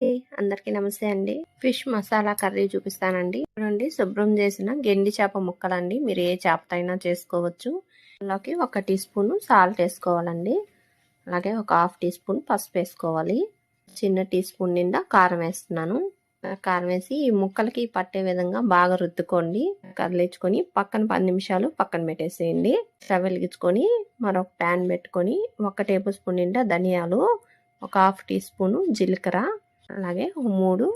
అందరికీ నమస్తే అండి. ఫిష్ మసాలా కర్రీ చూపిస్తానండి. చూడండి, శుభ్రం చేసిన గెండి చేప ముక్కలండి. మీరు ఏ చేపతో అయినా చేసుకోవచ్చు. అందులోకి 1 టీ స్పూన్ సాల్ట్ వేసుకోవాలండి. అలాగే ఒక 1/2 టీ స్పూన్ పసుపు వేసుకోవాలి. చిన్న టీ స్పూన్ నిండా కారం వేస్తున్నాను. కారం వేసి ఈ ముక్కలకి పట్టే విధంగా బాగా రుద్దుకోండి. కదిలించుకొని పక్కన 10 నిమిషాలు పక్కన పెట్టేసేయండి. స్టవ్ వెలిగించుకొని మరొక ప్యాన్ పెట్టుకొని 1 టేబుల్ స్పూన్ నిండా ధనియాలు, ఒక 1/2 టీ స్పూన్ జీలకర్ర, అలాగే 3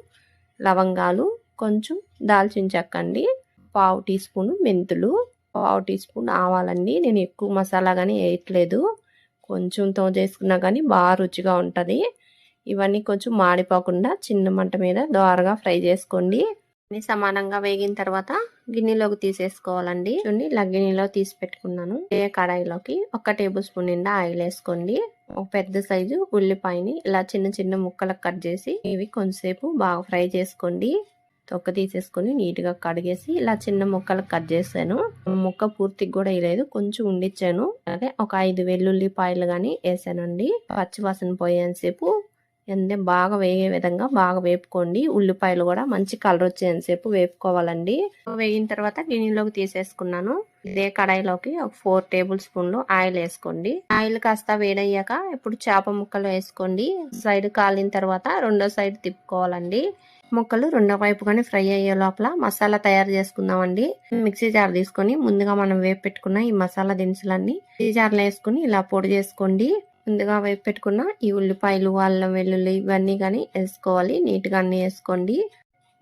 లవంగాలు, కొంచెం దాల్చిన చెక్క అండి, 1/2 టీ స్పూన్ మెంతులు, 1/2 టీ స్పూన్ ఆవాలండి. నేను ఎక్కువ మసాలా కానీ వేయట్లేదు, కొంచెంతో చేసుకున్నా కానీ బాగా రుచిగా ఉంటుంది. ఇవన్నీ కొంచెం మాడిపోకుండా చిన్న మంట మీద దోరగా ఫ్రై చేసుకోండి. అన్ని సమానంగా వేగిన తర్వాత గిన్నెలోకి తీసేసుకోవాలండి. చూడండి, ఇలా గిన్నెలో తీసి పెట్టుకున్నాను. ఏ కడాయిలోకి 1 టేబుల్ స్పూన్ నిండా ఆయిల్ వేసుకోండి. ఒక పెద్ద సైజు ఉల్లిపాయని ఇలా చిన్న చిన్న ముక్కలకు కట్ చేసి ఇవి కొంచెంసేపు బాగా ఫ్రై చేసుకోండి. తొక్క తీసేసుకొని నీట్గా కడిగేసి ఇలా చిన్న ముక్కలకు కట్ చేశాను. ముక్క పూర్తిగా కూడా వేయలేదు, కొంచెం ఉండిచ్చాను. అలాగే ఒక 5 వెల్లుల్లిపాయలు కానీ వేసానండి. పచ్చివాసన పోయేంతసేపు బాగా వేగే విధంగా బాగా వేపుకోండి. ఉల్లిపాయలు కూడా మంచి కలర్ వచ్చేంతసేపు వేపుకోవాలండి. వేగిన తర్వాత గిన్నెలోకి తీసేసుకున్నాను. ఇదే కడాయిలోకి ఒక 4 టేబుల్ స్పూన్లు ఆయిల్ వేసుకోండి. ఆయిల్ కాస్త వేడయ్యాక ఇప్పుడు చేప ముక్కలు వేసుకోండి. సైడ్ కాలిన తర్వాత రెండో సైడ్ తిప్పుకోవాలండి. ముక్కలు రెండో వైపు కానీ ఫ్రై అయ్యే లోపల మసాలా తయారు చేసుకుందామండి. మిక్సీ జార్ తీసుకొని ముందుగా మనం వేపు పెట్టుకున్న ఈ మసాలా దినుసులన్నీ మిక్సీ జార్లో వేసుకుని ఇలా పొడి చేసుకోండి. ముందుగా వేపు పెట్టుకున్న ఈ ఉల్లిపాయలు, అల్లం వెల్లుల్లి ఇవన్నీ కానీ వేసుకోవాలి. నీట్గా అన్నీ వేసుకోండి.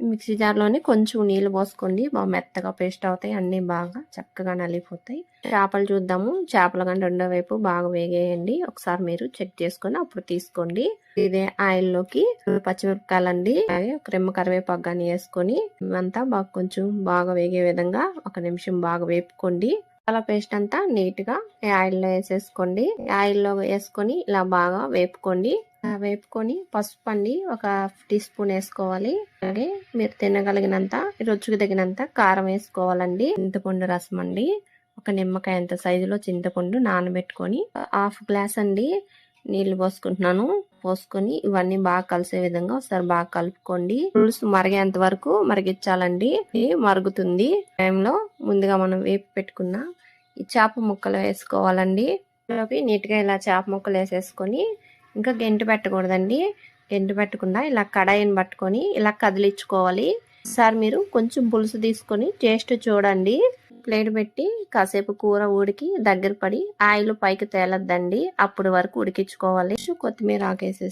మిక్సీ జార్లోనే కొంచెం నీళ్ళు పోసుకోండి. బాగా మెత్తగా పేస్ట్ అవుతాయి, అన్నీ బాగా చక్కగా నలిగిపోతాయి. చేపలు చూద్దాము. చేపలు కానీ రెండో వైపు బాగా వేగేయండి. ఒకసారి మీరు చెక్ చేసుకొని అప్పుడు తీసుకోండి. ఇదే ఆయిల్లోకి పచ్చిమిరపకాయలండి, అలాగే ఒక రెమ్మ కరివేపాకు కానీ వేసుకొని ఇవంతా బాగా కొంచెం బాగా వేగే విధంగా 1 నిమిషం బాగా వేపుకోండి. మసాలా పేస్ట్ అంతా నీట్ గా ఆయిల్లో వేసేసుకోండి. ఆయిల్లో వేసుకొని ఇలా బాగా వేపుకోండి. వేపుకొని పసుపు అండి ఒక టీ స్పూన్ వేసుకోవాలి. అలాగే మీరు తినగలిగినంత రుచికి తగినంత కారం వేసుకోవాలండి. చింతపండు రసం అండి, ఒక నిమ్మకాయ అంత సైజులో చింతపండు నానబెట్టుకొని 1/2 గ్లాస్ అండి నీళ్లు పోసుకుంటున్నాను. పోసుకొని ఇవన్నీ బాగా కలిసే విధంగా ఒకసారి బాగా కలుపుకోండి. పులుసు మరిగేంత వరకు మరిగించాలండి. ఇది మరుగుతుంది టైంలో ముందుగా మనం వేపు పెట్టుకున్న ఈ చేప ముక్కలు వేసుకోవాలండి. నీట్ గా ఇలా చేప ముక్కలు వేసేసుకొని ఇంకా గెంటు పెట్టకూడదండి. గెంటు పెట్టకుండా ఇలా కడాయిని పట్టుకొని ఇలా కదిలించుకోవాలి. సార్ మీరు కొంచెం పులుసు తీసుకొని టేస్ట్ చూడండి. ప్లేట్ పెట్టి కాసేపు కూర ఉడికి దగ్గర పడి ఆయిల్ పైకి తేలద్దండి. అప్పుడు వరకు ఉడికించుకోవాలి. కొత్తిమీర ఆకేసేసి